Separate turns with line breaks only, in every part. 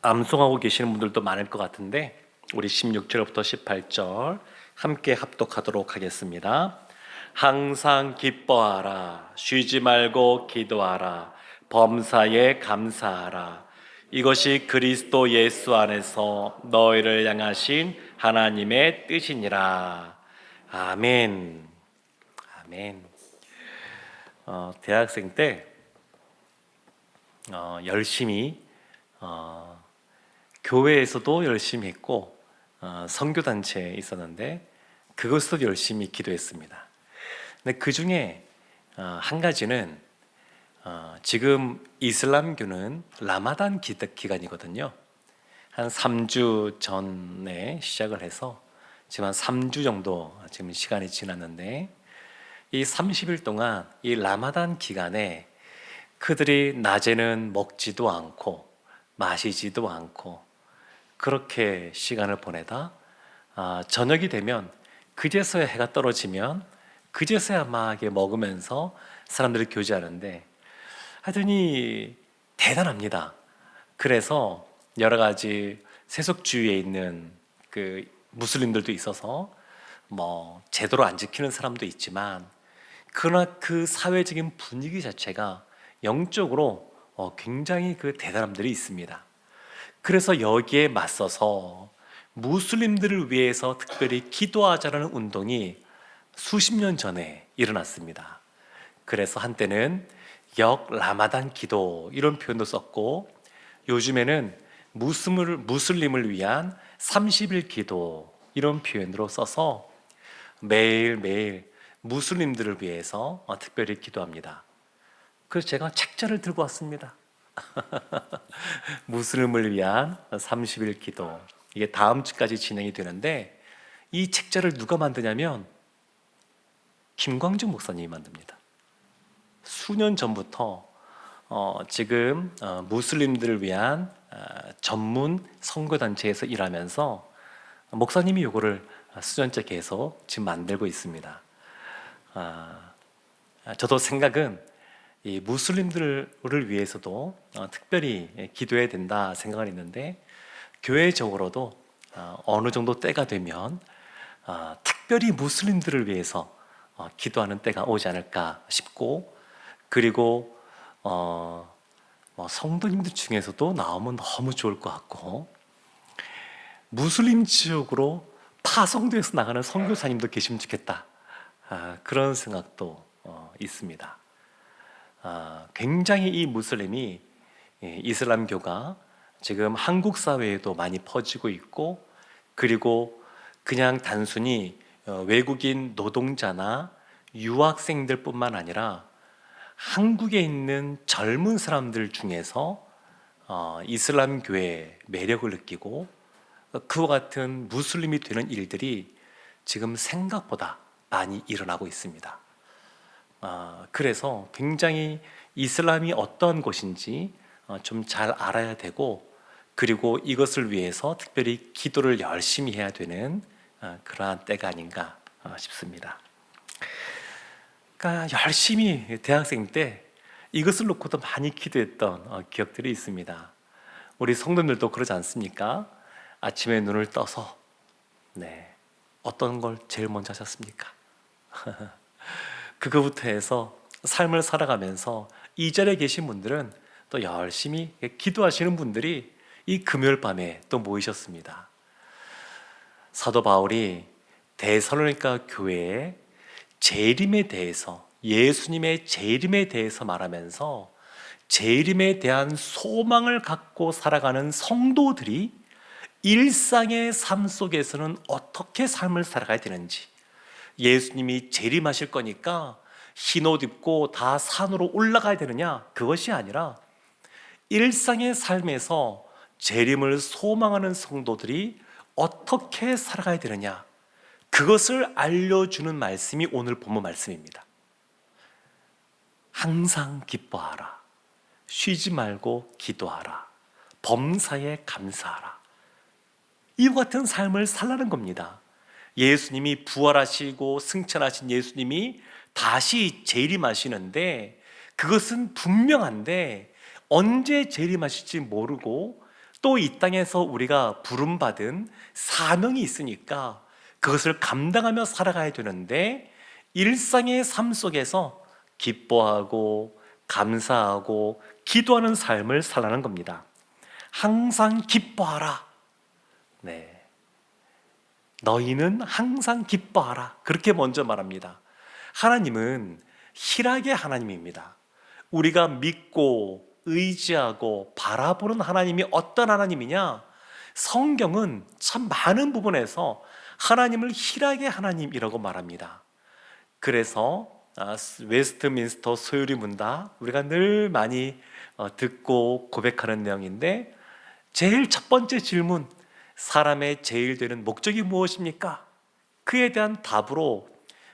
암송하고 계시는 분들도 많을 것 같은데 우리 16절부터 18절 함께 합독하도록 하겠습니다. 항상 기뻐하라. 쉬지 말고 기도하라. 범사에 감사하라. 이것이 그리스도 예수 안에서 너희를 향하신 하나님의 뜻이니라. 아멘. 아멘. 대학생 때 열심히 교회에서도 열심히 했고 선교단체에 있었는데 그것도 열심히 기도했습니다. 근데 그 중에 한 가지는 지금 이슬람교는 라마단 기간이거든요. 한 3주 전에 시작을 해서 지금 한 3주 정도 지금 시간이 지났는데 이 30일 동안 이 라마단 기간에 그들이 낮에는 먹지도 않고 마시지도 않고 그렇게 시간을 보내다 저녁이 되면 그제서야 해가 떨어지면 그제서야 막 먹으면서 사람들이 교제하는데 하여튼이 대단합니다. 그래서 여러 가지 세속주의에 있는 그 무슬림들도 있어서 뭐 제도를 안 지키는 사람도 있지만 그러나 그 사회적인 분위기 자체가 영적으로 굉장히 그 대단함들이 있습니다. 그래서 여기에 맞서서 무슬림들을 위해서 특별히 기도하자는 운동이 수십 년 전에 일어났습니다. 그래서 한때는 라마단 기도 이런 표현도 썼고 요즘에는 무슬림을 위한 30일 기도 이런 표현으로 써서 매일매일 무슬림들을 위해서 특별히 기도합니다. 그래서 제가 책자를 들고 왔습니다. 무슬림을 위한 30일 기도. 이게 다음 주까지 진행이 되는데 이 책자를 누가 만드냐면 김광중 목사님이 만듭니다. 수년 전부터 지금 무슬림들을 위한 전문 선교단체에서 일하면서 목사님이 이거를 수년째 계속 지금 만들고 있습니다. 저도 생각은 이 무슬림들을 위해서도 특별히 기도해야 된다 생각을 했는데 교회적으로도 어느 정도 때가 되면 특별히 무슬림들을 위해서 기도하는 때가 오지 않을까 싶고 그리고 뭐 성도님들 중에서도 나오면 너무 좋을 것 같고 무슬림 지역으로 파송돼서 나가는 선교사님도 계시면 좋겠다 그런 생각도 있습니다. 굉장히 이 무슬림이 이슬람교가 지금 한국 사회에도 많이 퍼지고 있고 그리고 그냥 단순히 외국인 노동자나 유학생들뿐만 아니라 한국에 있는 젊은 사람들 중에서 이슬람교의 매력을 느끼고 그와 같은 무슬림이 되는 일들이 지금 생각보다 많이 일어나고 있습니다. 그래서 굉장히 이슬람이 어떤 곳인지 좀 잘 알아야 되고 그리고 이것을 위해서 특별히 기도를 열심히 해야 되는 그러한 때가 아닌가 싶습니다. 그러니까 열심히 대학생 때 이것을 놓고도 많이 기도했던 기억들이 있습니다. 우리 성도님들도 그러지 않습니까? 아침에 눈을 떠서 어떤 걸 제일 먼저 하셨습니까? 그거부터 해서 삶을 살아가면서 이 자리에 계신 분들은 또 열심히 기도하시는 분들이 이 금요일 밤에 또 모이셨습니다. 사도 바울이 데살로니가 교회에 재림에 대해서 예수님의 재림에 대해서 말하면서 재림에 대한 소망을 갖고 살아가는 성도들이 일상의 삶 속에서는 어떻게 삶을 살아가야 되는지 예수님이 재림하실 거니까 흰옷 입고 다 산으로 올라가야 되느냐? 그것이 아니라 일상의 삶에서 재림을 소망하는 성도들이 어떻게 살아가야 되느냐? 그것을 알려주는 말씀이 오늘 본문 말씀입니다. 항상 기뻐하라. 쉬지 말고 기도하라. 범사에 감사하라. 이와 같은 삶을 살라는 겁니다. 예수님이 부활하시고 승천하신 예수님이 다시 재림하시는데 그것은 분명한데 언제 재림하실지 모르고 또 이 땅에서 우리가 부름받은 사명이 있으니까 그것을 감당하며 살아가야 되는데, 일상의 삶 속에서 기뻐하고 감사하고 기도하는 삶을 살라는 겁니다. 항상 기뻐하라. 네. 너희는 항상 기뻐하라. 그렇게 먼저 말합니다. 하나님은 희락의 하나님입니다. 우리가 믿고 의지하고 바라보는 하나님이 어떤 하나님이냐? 성경은 참 많은 부분에서 하나님을 희락의 하나님이라고 말합니다. 그래서 웨스트민스터 소유리 문답, 우리가 늘 많이 듣고 고백하는 내용인데, 제일 첫 번째 질문, 사람의 제일 되는 목적이 무엇입니까? 그에 대한 답으로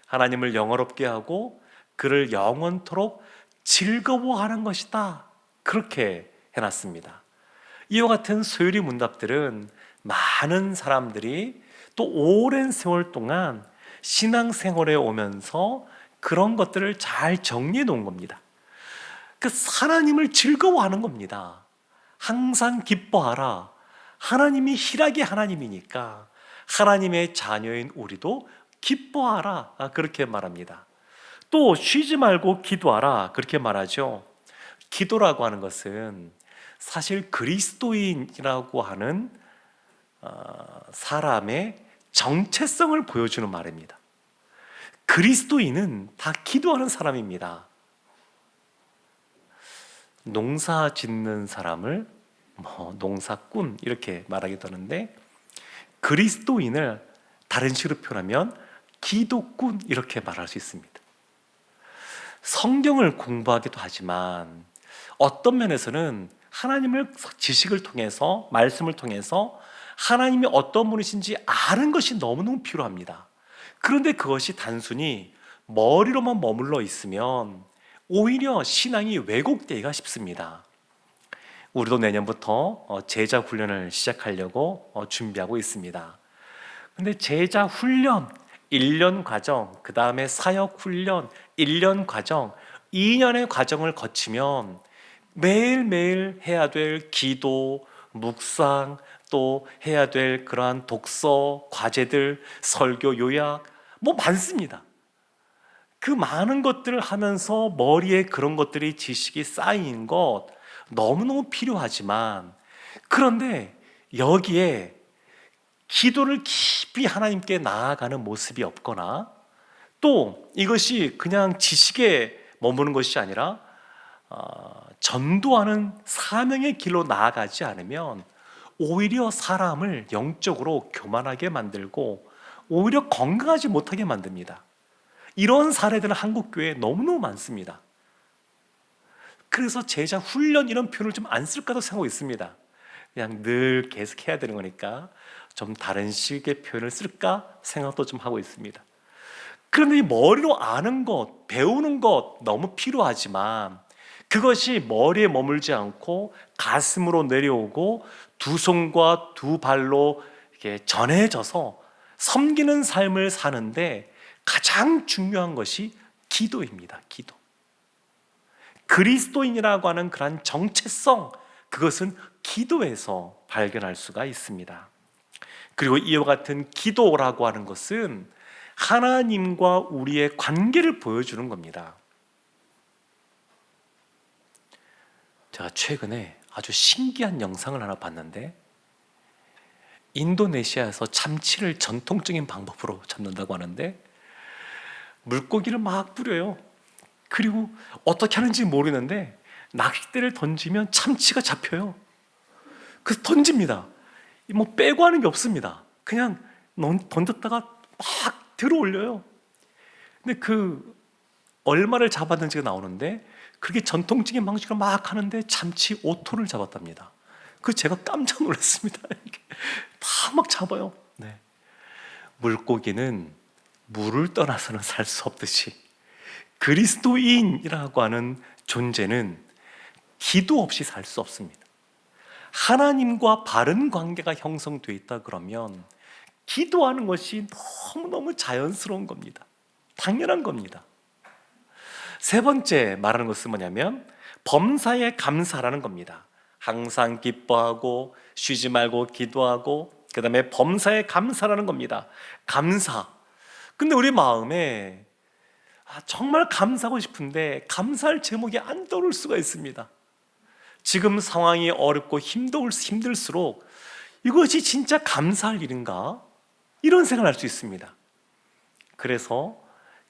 하나님을 영화롭게 하고 그를 영원토록 즐거워하는 것이다, 그렇게 해놨습니다. 이와 같은 소유리 문답들은 많은 사람들이 또 오랜 세월 동안 신앙생활에 오면서 그런 것들을 잘 정리해 놓은 겁니다. 그 하나님을 즐거워하는 겁니다. 항상 기뻐하라. 하나님이 희락의 하나님이니까 하나님의 자녀인 우리도 기뻐하라, 그렇게 말합니다. 또 쉬지 말고 기도하라, 그렇게 말하죠. 기도라고 하는 것은 사실 그리스도인이라고 하는 사람의 정체성을 보여주는 말입니다. 그리스도인은 다 기도하는 사람입니다. 농사 짓는 사람을 농사꾼 이렇게 말하기도 하는데, 그리스도인을 다른 식으로 표현하면 기도꾼 이렇게 말할 수 있습니다. 성경을 공부하기도 하지만 어떤 면에서는 하나님을 지식을 통해서, 말씀을 통해서 하나님이 어떤 분이신지 아는 것이 너무너무 필요합니다. 그런데 그것이 단순히 머리로만 머물러 있으면 오히려 신앙이 왜곡되기가 쉽습니다. 우리도 내년부터 제자 훈련을 시작하려고 준비하고 있습니다. 근데 제자 훈련 1년 과정, 그 다음에 사역 훈련 1년 과정, 2년의 과정을 거치면 매일매일 해야 될 기도, 묵상, 또 해야 될 그러한 독서, 과제들, 설교, 요약 많습니다. 그 많은 것들을 하면서 머리에 그런 것들이 지식이 쌓인 것 너무너무 필요하지만, 그런데 여기에 기도를 깊이 하나님께 나아가는 모습이 없거나, 또 이것이 그냥 지식에 머무는 것이 아니라 전도하는 사명의 길로 나아가지 않으면 오히려 사람을 영적으로 교만하게 만들고 오히려 건강하지 못하게 만듭니다. 이런 사례들은 한국교회에 너무너무 많습니다. 그래서 제자 훈련 이런 표현을 좀 안 쓸까도 생각하고 있습니다. 그냥 늘 계속 해야 되는 거니까 좀 다른 식의 표현을 쓸까 생각도 좀 하고 있습니다. 그런데 이 머리로 아는 것, 배우는 것 너무 필요하지만 그것이 머리에 머물지 않고 가슴으로 내려오고 두 손과 두 발로 이렇게 전해져서 섬기는 삶을 사는데 가장 중요한 것이 기도입니다. 기도. 그리스도인이라고 하는 그런 정체성, 그것은 기도에서 발견할 수가 있습니다. 그리고 이와 같은 기도라고 하는 것은 하나님과 우리의 관계를 보여주는 겁니다. 제가 최근에 아주 신기한 영상을 하나 봤는데, 인도네시아에서 참치를 전통적인 방법으로 잡는다고 하는데 물고기를 막 뿌려요. 그리고 어떻게 하는지 모르는데 낚싯대를 던지면 참치가 잡혀요. 그래서 던집니다. 빼고 하는 게 없습니다. 그냥 던졌다가 막 들어 올려요. 근데 얼마를 잡았는지가 나오는데, 그렇게 전통적인 방식으로 막 하는데 참치 5톤을 잡았답니다. 제가 깜짝 놀랐습니다. 다 막 잡아요. 네. 물고기는 물을 떠나서는 살 수 없듯이 그리스도인이라고 하는 존재는 기도 없이 살 수 없습니다. 하나님과 바른 관계가 형성되어 있다 그러면 기도하는 것이 너무너무 자연스러운 겁니다. 당연한 겁니다. 세 번째 말하는 것은 뭐냐면 범사에 감사라는 겁니다. 항상 기뻐하고 쉬지 말고 기도하고, 그 다음에 범사에 감사라는 겁니다. 감사. 근데 우리 마음에 정말 감사하고 싶은데 감사할 제목이 안 떠오를 수가 있습니다. 지금 상황이 어렵고 힘들수록 이것이 진짜 감사할 일인가? 이런 생각을 할 수 있습니다. 그래서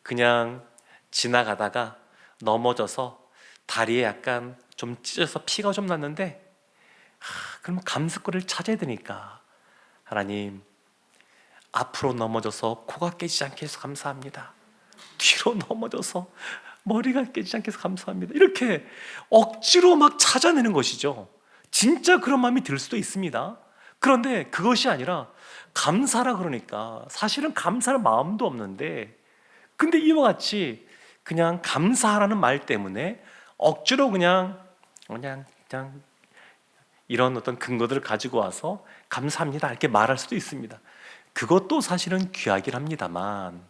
그냥 지나가다가 넘어져서 다리에 약간 좀 찢어서 피가 좀 났는데, 그럼 감스코를 찾아야 되니까, 하나님, 앞으로 넘어져서 코가 깨지지 않게 해서 감사합니다. 뒤로 넘어져서 머리가 깨지지 않게 해서 감사합니다. 이렇게 억지로 막 찾아내는 것이죠. 진짜 그런 마음이 들 수도 있습니다. 그런데 그것이 아니라 감사라 그러니까 사실은 감사할 마음도 없는데, 근데 이와 같이 그냥 감사하라는 말 때문에 억지로 그냥 이런 어떤 근거들을 가지고 와서 감사합니다 이렇게 말할 수도 있습니다. 그것도 사실은 귀하긴 합니다만,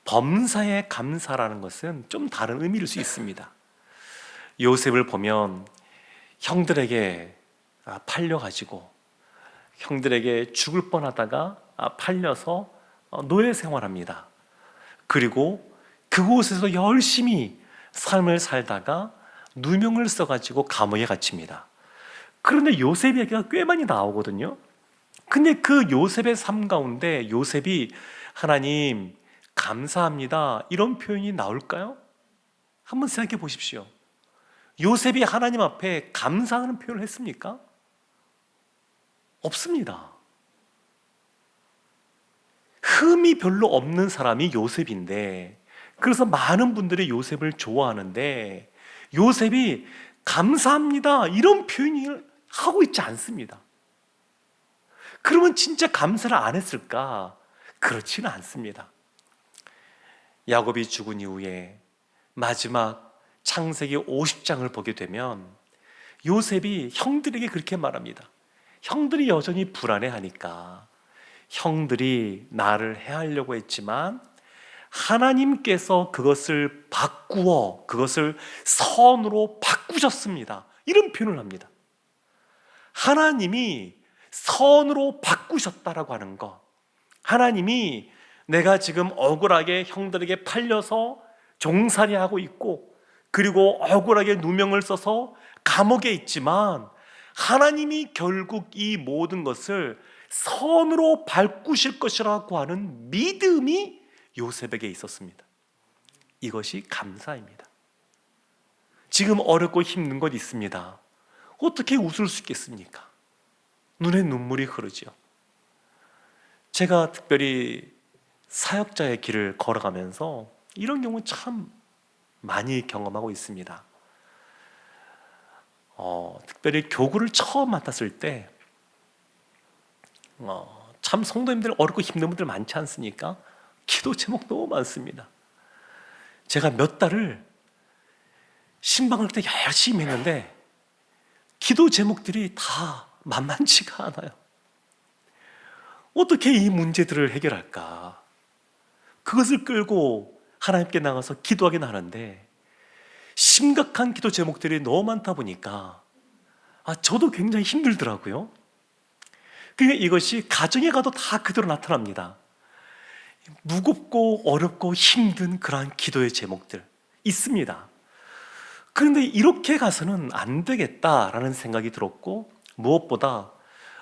범사에 감사라는 것은 좀 다른 의미일 수 있습니다. 요셉을 보면 형들에게 팔려가지고 형들에게 죽을 뻔하다가 팔려서 노예 생활합니다. 그리고 그곳에서 열심히 삶을 살다가 누명을 써가지고 감옥에 갇힙니다. 그런데 요셉 얘기가 꽤 많이 나오거든요. 근데 그 요셉의 삶 가운데 요셉이 하나님 감사합니다 이런 표현이 나올까요? 한번 생각해 보십시오. 요셉이 하나님 앞에 감사하는 표현을 했습니까? 없습니다. 흠이 별로 없는 사람이 요셉인데, 그래서 많은 분들이 요셉을 좋아하는데 요셉이 감사합니다 이런 표현을 하고 있지 않습니다. 그러면 진짜 감사를 안 했을까? 그렇지는 않습니다. 야곱이 죽은 이후에 마지막 창세기 50장을 보게 되면 요셉이 형들에게 그렇게 말합니다. 형들이 여전히 불안해하니까 형들이 나를 해하려고 했지만 하나님께서 그것을 바꾸어 그것을 선으로 바꾸셨습니다 이런 표현을 합니다. 하나님이 선으로 바꾸셨다라고 하는 것, 하나님이 내가 지금 억울하게 형들에게 팔려서 종살이하고 있고 그리고 억울하게 누명을 써서 감옥에 있지만 하나님이 결국 이 모든 것을 선으로 바꾸실 것이라고 하는 믿음이 요셉에게 있었습니다. 이것이 감사입니다. 지금 어렵고 힘든 것 있습니다. 어떻게 웃을 수 있겠습니까? 눈에 눈물이 흐르죠. 제가 특별히 사역자의 길을 걸어가면서 이런 경우 참 많이 경험하고 있습니다. 특별히 교구를 처음 맡았을 때 참 성도님들 어렵고 힘든 분들 많지 않습니까? 기도 제목 너무 많습니다. 제가 몇 달을 신방을 그때 열심히 했는데 기도 제목들이 다 만만치가 않아요. 어떻게 이 문제들을 해결할까? 그것을 끌고 하나님께 나가서 기도하긴 하는데 심각한 기도 제목들이 너무 많다 보니까 저도 굉장히 힘들더라고요. 그러니까 이것이 가정에 가도 다 그대로 나타납니다. 무겁고 어렵고 힘든 그러한 기도의 제목들 있습니다. 그런데 이렇게 가서는 안 되겠다라는 생각이 들었고, 무엇보다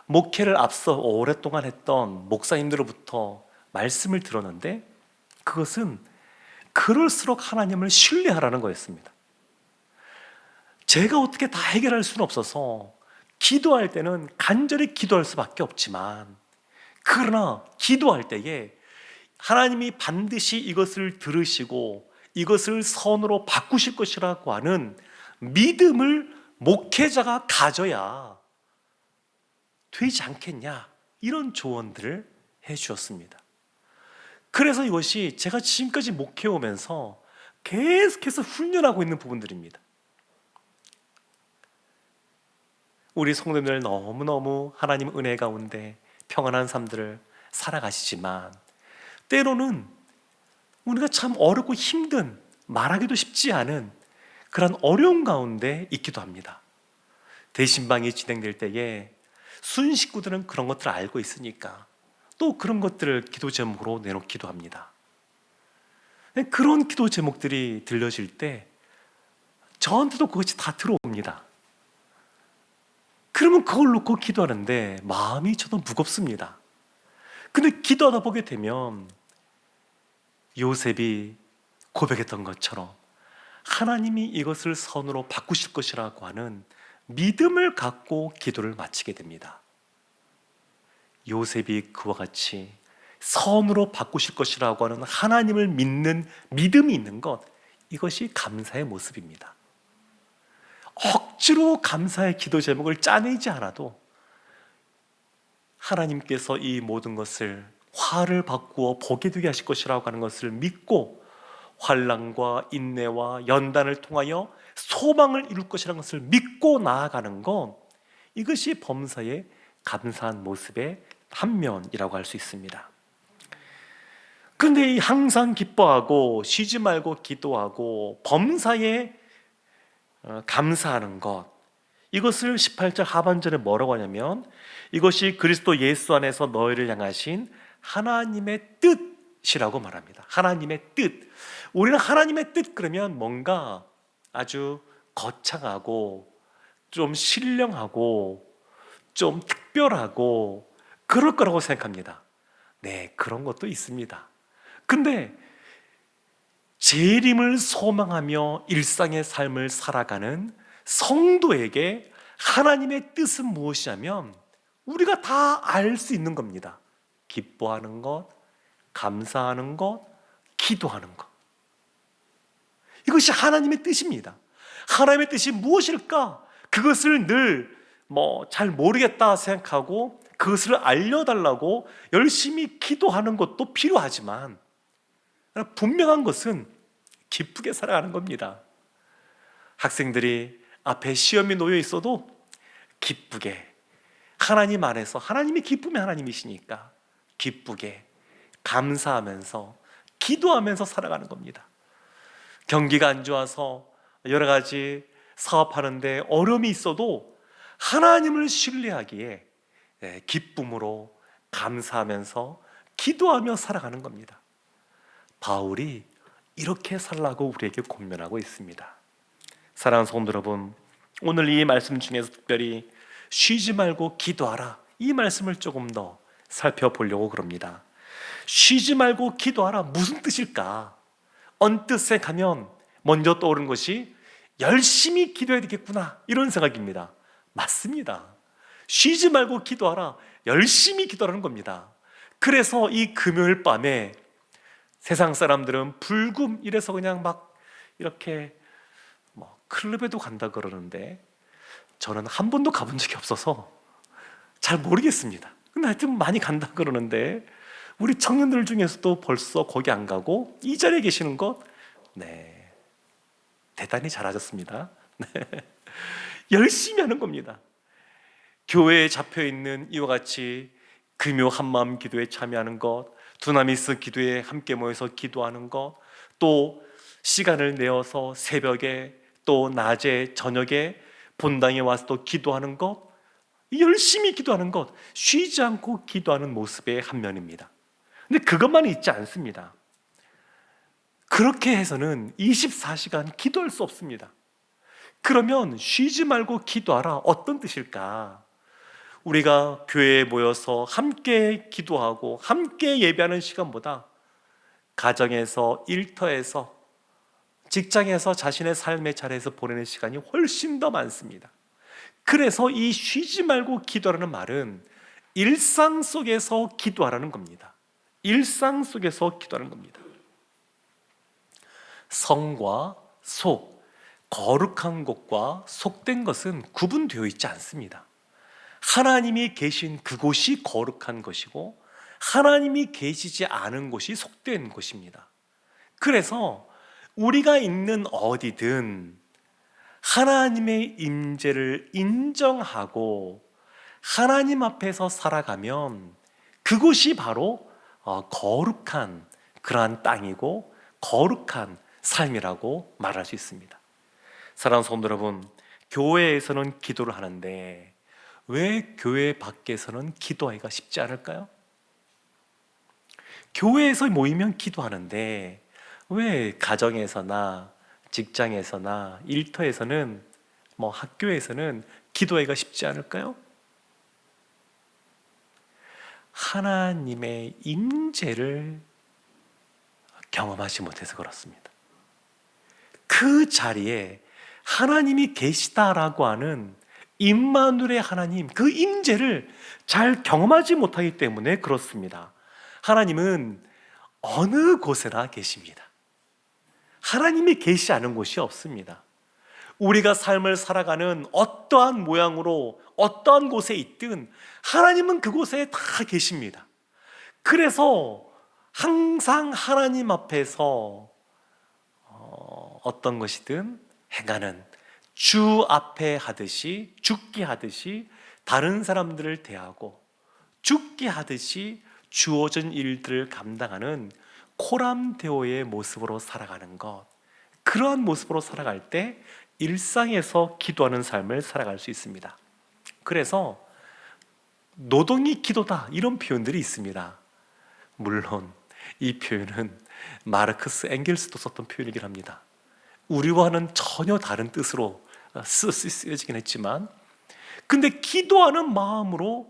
목회를 앞서 오랫동안 했던 목사님들로부터 말씀을 들었는데 그것은 그럴수록 하나님을 신뢰하라는 거였습니다. 제가 어떻게 다 해결할 수는 없어서 기도할 때는 간절히 기도할 수밖에 없지만, 그러나 기도할 때에 하나님이 반드시 이것을 들으시고 이것을 선으로 바꾸실 것이라고 하는 믿음을 목회자가 가져야 되지 않겠냐, 이런 조언들을 해 주었습니다. 그래서 이것이 제가 지금까지 목회해 오면서 계속해서 훈련하고 있는 부분들입니다. 우리 성도님들 너무너무 하나님 은혜 가운데 평안한 삶들을 살아가시지만 때로는 우리가 참 어렵고 힘든, 말하기도 쉽지 않은 그런 어려움 가운데 있기도 합니다. 대신방이 진행될 때에 순 식구들은 그런 것들을 알고 있으니까 또 그런 것들을 기도 제목으로 내놓기도 합니다. 그런 기도 제목들이 들려질 때 저한테도 그것이 다 들어옵니다. 그러면 그걸 놓고 기도하는데 마음이 저도 무겁습니다. 근데 기도하다 보게 되면 요셉이 고백했던 것처럼 하나님이 이것을 선으로 바꾸실 것이라고 하는 믿음을 갖고 기도를 마치게 됩니다. 요셉이 그와 같이 선으로 바꾸실 것이라고 하는 하나님을 믿는 믿음이 있는 것, 이것이 감사의 모습입니다. 억지로 감사의 기도 제목을 짜내지 않아도 하나님께서 이 모든 것을 화를 바꾸어 복이 되게 하실 것이라고 하는 것을 믿고 환난과 인내와 연단을 통하여 소망을 이룰 것이라는 것을 믿고 나아가는 것, 이것이 범사의 감사한 모습의 한 면이라고 할 수 있습니다. 그런데 이 항상 기뻐하고 쉬지 말고 기도하고 범사에 감사하는 것, 이것을 18절 하반절에 뭐라고 하냐면 이것이 그리스도 예수 안에서 너희를 향하신 하나님의 뜻이라고 말합니다. 하나님의 뜻. 우리는 하나님의 뜻 그러면 뭔가 아주 거창하고 좀 신령하고 좀 특별하고 그럴 거라고 생각합니다. 네, 그런 것도 있습니다. 근데 재림을 소망하며 일상의 삶을 살아가는 성도에게 하나님의 뜻은 무엇이냐면 우리가 다 알 수 있는 겁니다. 기뻐하는 것, 감사하는 것, 기도하는 것. 이것이 하나님의 뜻입니다. 하나님의 뜻이 무엇일까? 그것을 늘 잘 모르겠다 생각하고 그것을 알려달라고 열심히 기도하는 것도 필요하지만 분명한 것은 기쁘게 살아가는 겁니다. 학생들이 앞에 시험이 놓여 있어도 기쁘게 하나님 안에서, 하나님이 기쁨의 하나님이시니까 기쁘게 감사하면서 기도하면서 살아가는 겁니다. 경기가 안 좋아서 여러 가지 사업하는데 어려움이 있어도 하나님을 신뢰하기에 기쁨으로 감사하면서 기도하며 살아가는 겁니다. 바울이 이렇게 살라고 우리에게 권면하고 있습니다. 사랑하는 성도 여러분, 오늘 이 말씀 중에서 특별히 쉬지 말고 기도하라, 이 말씀을 조금 더 살펴보려고 그럽니다. 쉬지 말고 기도하라, 무슨 뜻일까? 언뜻 생각하면 먼저 떠오르는 것이 열심히 기도해야 되겠구나, 이런 생각입니다. 맞습니다. 쉬지 말고 기도하라, 열심히 기도하는 겁니다. 그래서 이 금요일 밤에 세상 사람들은 불금 이래서 그냥 막 이렇게 클럽에도 간다 그러는데 저는 한 번도 가본 적이 없어서 잘 모르겠습니다. 근데 하여튼 많이 간다 그러는데 우리 청년들 중에서도 벌써 거기 안 가고 이 자리에 계시는 것, 네, 대단히 잘하셨습니다. 네. 열심히 하는 겁니다. 교회에 잡혀있는 이와 같이 금요 한마음 기도에 참여하는 것, 두나미스 기도에 함께 모여서 기도하는 것, 또 시간을 내어서 새벽에 또 낮에 저녁에 본당에 와서 또 기도하는 것, 열심히 기도하는 것, 쉬지 않고 기도하는 모습의 한 면입니다. 근데 그것만 있지 않습니다. 그렇게 해서는 24시간 기도할 수 없습니다. 그러면 쉬지 말고 기도하라, 어떤 뜻일까? 우리가 교회에 모여서 함께 기도하고 함께 예배하는 시간보다 가정에서, 일터에서, 직장에서 자신의 삶의 자리에서 보내는 시간이 훨씬 더 많습니다. 그래서 이 쉬지 말고 기도하라는 말은 일상 속에서 기도하라는 겁니다. 일상 속에서 기도하는 겁니다. 성과 속, 거룩한 것과 속된 것은 구분되어 있지 않습니다. 하나님이 계신 그곳이 거룩한 것이고 하나님이 계시지 않은 곳이 속된 곳입니다. 그래서 우리가 있는 어디든 하나님의 임재를 인정하고 하나님 앞에서 살아가면 그곳이 바로 거룩한 그러한 땅이고 거룩한 삶이라고 말할 수 있습니다. 사랑하는 성도 여러분, 교회에서는 기도를 하는데 왜 교회 밖에서는 기도하기가 쉽지 않을까요? 교회에서 모이면 기도하는데 왜 가정에서나 직장에서나 일터에서는 학교에서는 기도하기가 쉽지 않을까요? 하나님의 임재를 경험하지 못해서 그렇습니다. 그 자리에 하나님이 계시다라고 하는 임마누엘의 하나님, 그 임재를 잘 경험하지 못하기 때문에 그렇습니다. 하나님은 어느 곳에나 계십니다. 하나님이 계시지 않은 곳이 없습니다. 우리가 삶을 살아가는 어떠한 모양으로 어떠한 곳에 있든 하나님은 그곳에 다 계십니다. 그래서 항상 하나님 앞에서 어떤 것이든 행하는 주 앞에 하듯이 죽게 하듯이 다른 사람들을 대하고 죽게 하듯이 주어진 일들을 감당하는 코람데오의 모습으로 살아가는 것, 그러한 모습으로 살아갈 때 일상에서 기도하는 삶을 살아갈 수 있습니다. 그래서 노동이 기도다 이런 표현들이 있습니다. 물론 이 표현은 마르크스 엥겔스도 썼던 표현이긴 합니다. 우리와는 전혀 다른 뜻으로 쓰여지긴 했지만, 근데 기도하는 마음으로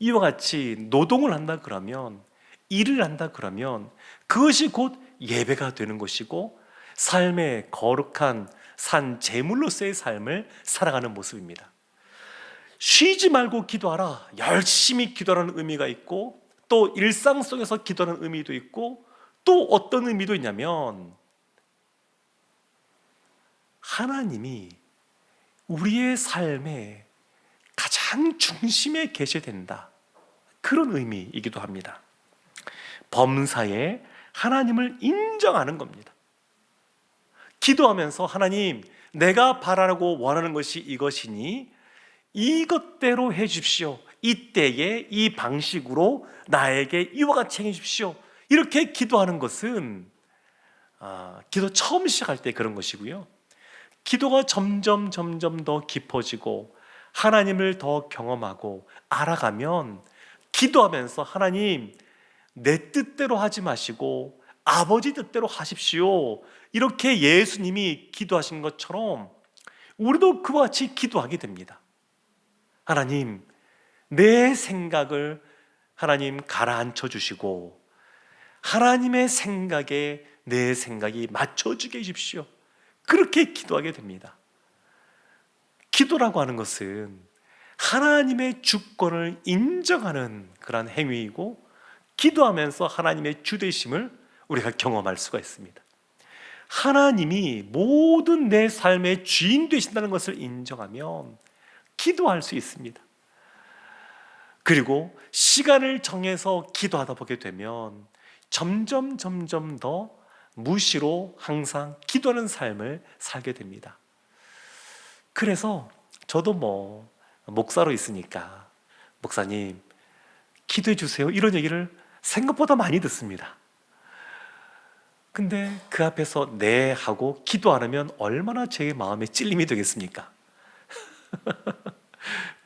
이와 같이 노동을 한다 그러면, 일을 한다 그러면 그것이 곧 예배가 되는 것이고 삶의 거룩한 산 제물로서의 삶을 살아가는 모습입니다. 쉬지 말고 기도하라, 열심히 기도하는 의미가 있고 또 일상 속에서 기도하는 의미도 있고 또 어떤 의미도 있냐면 하나님이 우리의 삶의 가장 중심에 계셔야 된다, 그런 의미이기도 합니다. 범사에 하나님을 인정하는 겁니다. 기도하면서 하나님, 내가 바라고 원하는 것이 이것이니 이것대로 해 주십시오. 이때에 이 방식으로 나에게 이와 같이 해 주십시오. 이렇게 기도하는 것은 기도 처음 시작할 때 그런 것이고요. 기도가 점점 더 깊어지고 하나님을 더 경험하고 알아가면 기도하면서 하나님, 내 뜻대로 하지 마시고 아버지 뜻대로 하십시오, 이렇게 예수님이 기도하신 것처럼 우리도 그와 같이 기도하게 됩니다. 하나님, 내 생각을 하나님 가라앉혀 주시고 하나님의 생각에 내 생각이 맞춰주게 해주십시오. 그렇게 기도하게 됩니다. 기도라고 하는 것은 하나님의 주권을 인정하는 그런 행위이고, 기도하면서 하나님의 주되심을 우리가 경험할 수가 있습니다. 하나님이 모든 내 삶의 주인 되신다는 것을 인정하면 기도할 수 있습니다. 그리고 시간을 정해서 기도하다 보게 되면 점점 더 무시로 항상 기도하는 삶을 살게 됩니다. 그래서 저도 목사로 있으니까 목사님 기도해 주세요 이런 얘기를 생각보다 많이 듣습니다. 근데 그 앞에서 네 하고 기도 안 하면 얼마나 제 마음에 찔림이 되겠습니까?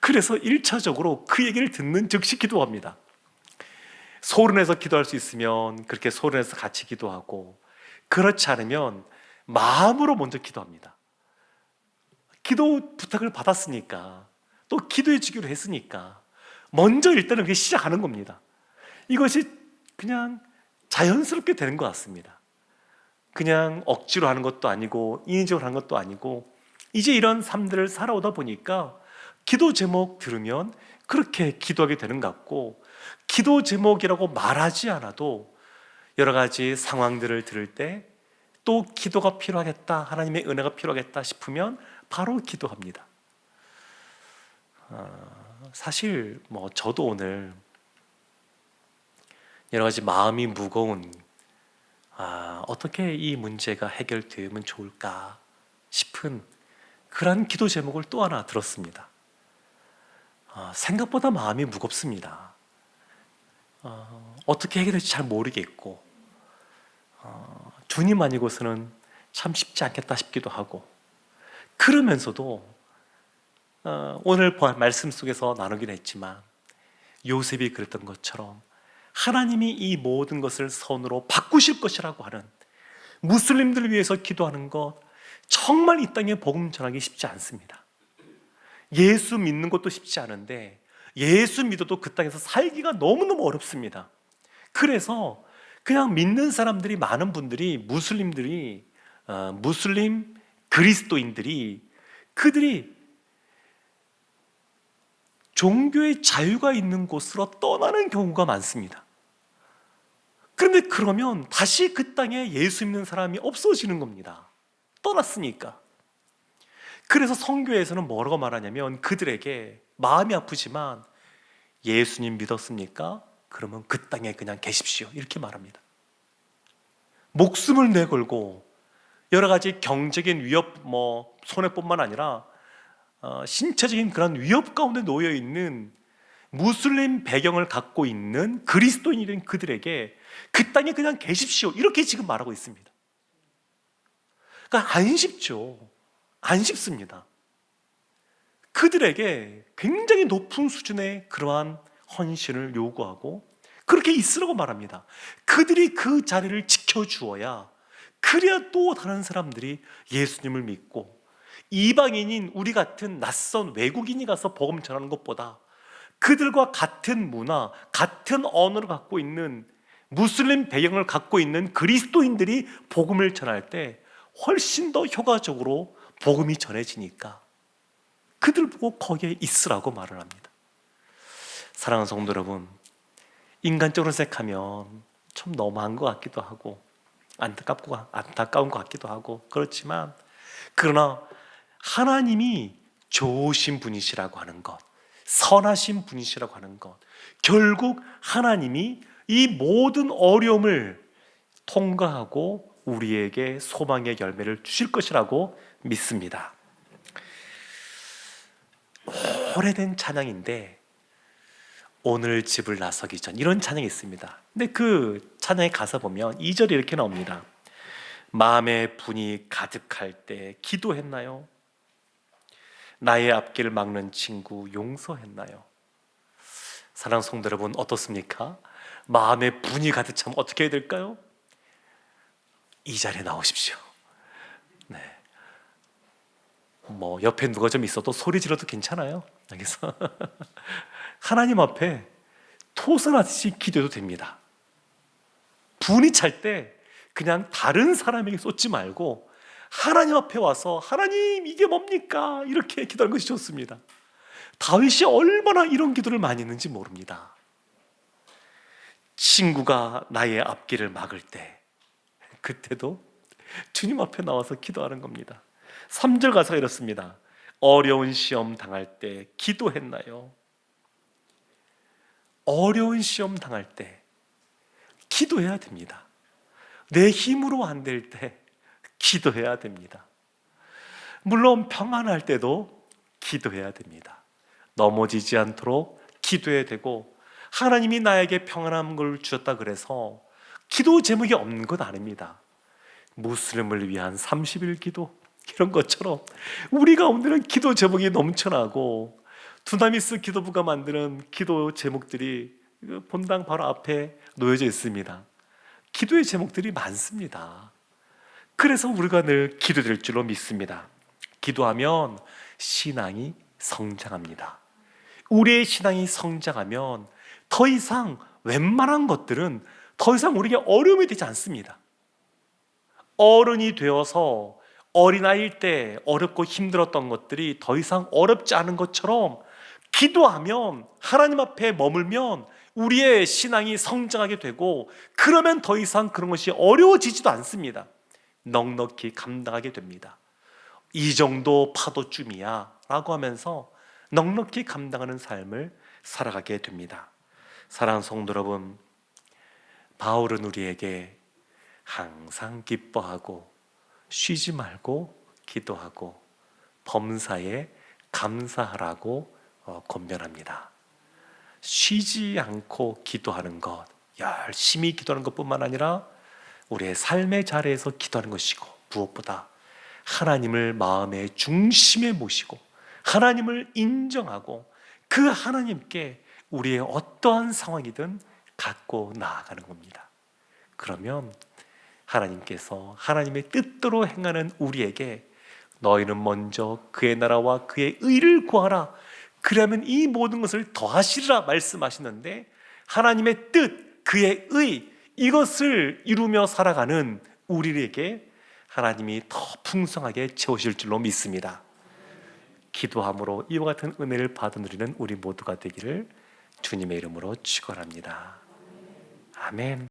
그래서 1차적으로 그 얘기를 듣는 즉시 기도합니다. 소른해서 기도할 수 있으면 그렇게 소른해서 같이 기도하고, 그렇지 않으면 마음으로 먼저 기도합니다. 기도 부탁을 받았으니까, 또 기도해 주기로 했으니까 먼저 일단은 그게 시작하는 겁니다. 이것이 그냥 자연스럽게 되는 것 같습니다. 그냥 억지로 하는 것도 아니고 인위적으로 하는 것도 아니고, 이제 이런 삶들을 살아오다 보니까 기도 제목 들으면 그렇게 기도하게 되는 것 같고, 기도 제목이라고 말하지 않아도 여러 가지 상황들을 들을 때 또 기도가 필요하겠다, 하나님의 은혜가 필요하겠다 싶으면 바로 기도합니다. 사실 저도 오늘 여러 가지 마음이 무거운, 어떻게 이 문제가 해결되면 좋을까 싶은 그런 기도 제목을 또 하나 들었습니다. 생각보다 마음이 무겁습니다. 어떻게 해결될지 잘 모르겠고, 주님 아니고서는 참 쉽지 않겠다 싶기도 하고, 그러면서도 오늘 말씀 속에서 나누긴 했지만 요셉이 그랬던 것처럼 하나님이 이 모든 것을 선으로 바꾸실 것이라고 하는, 무슬림들을 위해서 기도하는 것, 정말 이 땅에 복음 전하기 쉽지 않습니다. 예수 믿는 것도 쉽지 않은데 예수 믿어도 그 땅에서 살기가 너무너무 어렵습니다. 그래서 그냥 믿는 사람들이, 많은 분들이, 무슬림들이, 무슬림 그리스도인들이, 그들이 종교의 자유가 있는 곳으로 떠나는 경우가 많습니다. 그런데 그러면 다시 그 땅에 예수 믿는 사람이 없어지는 겁니다. 떠났으니까. 그래서 성교에서는 뭐라고 말하냐면, 그들에게 마음이 아프지만 예수님 믿었습니까? 그러면 그 땅에 그냥 계십시오, 이렇게 말합니다. 목숨을 내걸고 여러 가지 경제적인 위협, 손해뿐만 아니라 신체적인 그런 위협 가운데 놓여 있는 무슬림 배경을 갖고 있는 그리스도인이 된 그들에게 그 땅에 그냥 계십시오, 이렇게 지금 말하고 있습니다. 그러니까 안 쉽죠. 안 쉽습니다. 그들에게 굉장히 높은 수준의 그러한 헌신을 요구하고 그렇게 있으라고 말합니다. 그들이 그 자리를 지켜주어야, 그래야 또 다른 사람들이 예수님을 믿고, 이방인인 우리 같은 낯선 외국인이 가서 복음 전하는 것보다 그들과 같은 문화, 같은 언어를 갖고 있는, 무슬림 배경을 갖고 있는 그리스도인들이 복음을 전할 때 훨씬 더 효과적으로 복음이 전해지니까 그들 보고 거기에 있으라고 말을 합니다. 사랑하는 성도 여러분, 인간적으로 생각하면 좀 너무한 것 같기도 하고 안타까운 것 같기도 하고 그렇지만, 그러나 하나님이 좋으신 분이시라고 하는 것, 선하신 분이시라고 하는 것, 결국 하나님이 이 모든 어려움을 통과하고 우리에게 소망의 열매를 주실 것이라고 믿습니다. 오래된 찬양인데, 오늘 집을 나서기 전, 이런 찬양이 있습니다. 근데 그 찬양의 가사 보면 2절이 이렇게 나옵니다. 마음의 분이 가득할 때 기도했나요? 나의 앞길을 막는 친구 용서했나요? 사랑하는 성도 여러분, 어떻습니까? 마음의 분이 가득 차면 어떻게 해야 될까요? 이 자리에 나오십시오. 네. 옆에 누가 좀 있어도 소리 질러도 괜찮아요. 여기서 하나님 앞에 토설하듯이 기도해도 됩니다. 분이 찰 때 그냥 다른 사람에게 쏟지 말고 하나님 앞에 와서, 하나님 이게 뭡니까? 이렇게 기도하는 것이 좋습니다. 다윗이 얼마나 이런 기도를 많이 했는지 모릅니다. 친구가 나의 앞길을 막을 때, 그때도 주님 앞에 나와서 기도하는 겁니다. 3절 가사가 이렇습니다. 어려운 시험 당할 때 기도했나요? 어려운 시험 당할 때 기도해야 됩니다. 내 힘으로 안 될 때 기도해야 됩니다. 물론 평안할 때도 기도해야 됩니다. 넘어지지 않도록 기도해야 되고, 하나님이 나에게 평안한 걸 주셨다 그래서 기도 제목이 없는 건 아닙니다. 무슬림을 위한 30일 기도, 이런 것처럼 우리 가운데는 기도 제목이 넘쳐나고, 두나미스 기도부가 만드는 기도 제목들이 본당 바로 앞에 놓여져 있습니다. 기도의 제목들이 많습니다. 그래서 우리가 늘 기도될 줄로 믿습니다. 기도하면 신앙이 성장합니다. 우리의 신앙이 성장하면 더 이상 웬만한 것들은 더 이상 우리에게 어려움이 되지 않습니다. 어른이 되어서 어린아이일 때 어렵고 힘들었던 것들이 더 이상 어렵지 않은 것처럼, 기도하면, 하나님 앞에 머물면 우리의 신앙이 성장하게 되고, 그러면 더 이상 그런 것이 어려워지지도 않습니다. 넉넉히 감당하게 됩니다. 이 정도 파도쯤이야 라고 하면서 넉넉히 감당하는 삶을 살아가게 됩니다. 사랑하는 성도 여러분, 바울은 우리에게 항상 기뻐하고 쉬지 말고 기도하고 범사에 감사하라고 권면합니다. 쉬지 않고 기도하는 것, 열심히 기도하는 것뿐만 아니라 우리의 삶의 자리에서 기도하는 것이고, 무엇보다 하나님을 마음의 중심에 모시고 하나님을 인정하고 그 하나님께 우리의 어떠한 상황이든 갖고 나아가는 겁니다. 그러면 하나님께서 하나님의 뜻대로 행하는 우리에게 너희는 먼저 그의 나라와 그의 의를 구하라, 그러면 이 모든 것을 더하시리라 말씀하시는데, 하나님의 뜻, 그의 의, 이것을 이루며 살아가는 우리에게 하나님이 더 풍성하게 채우실 줄로 믿습니다. 기도함으로 이와 같은 은혜를 받아 누리는 우리 모두가 되기를 주님의 이름으로 축원합니다. 아멘.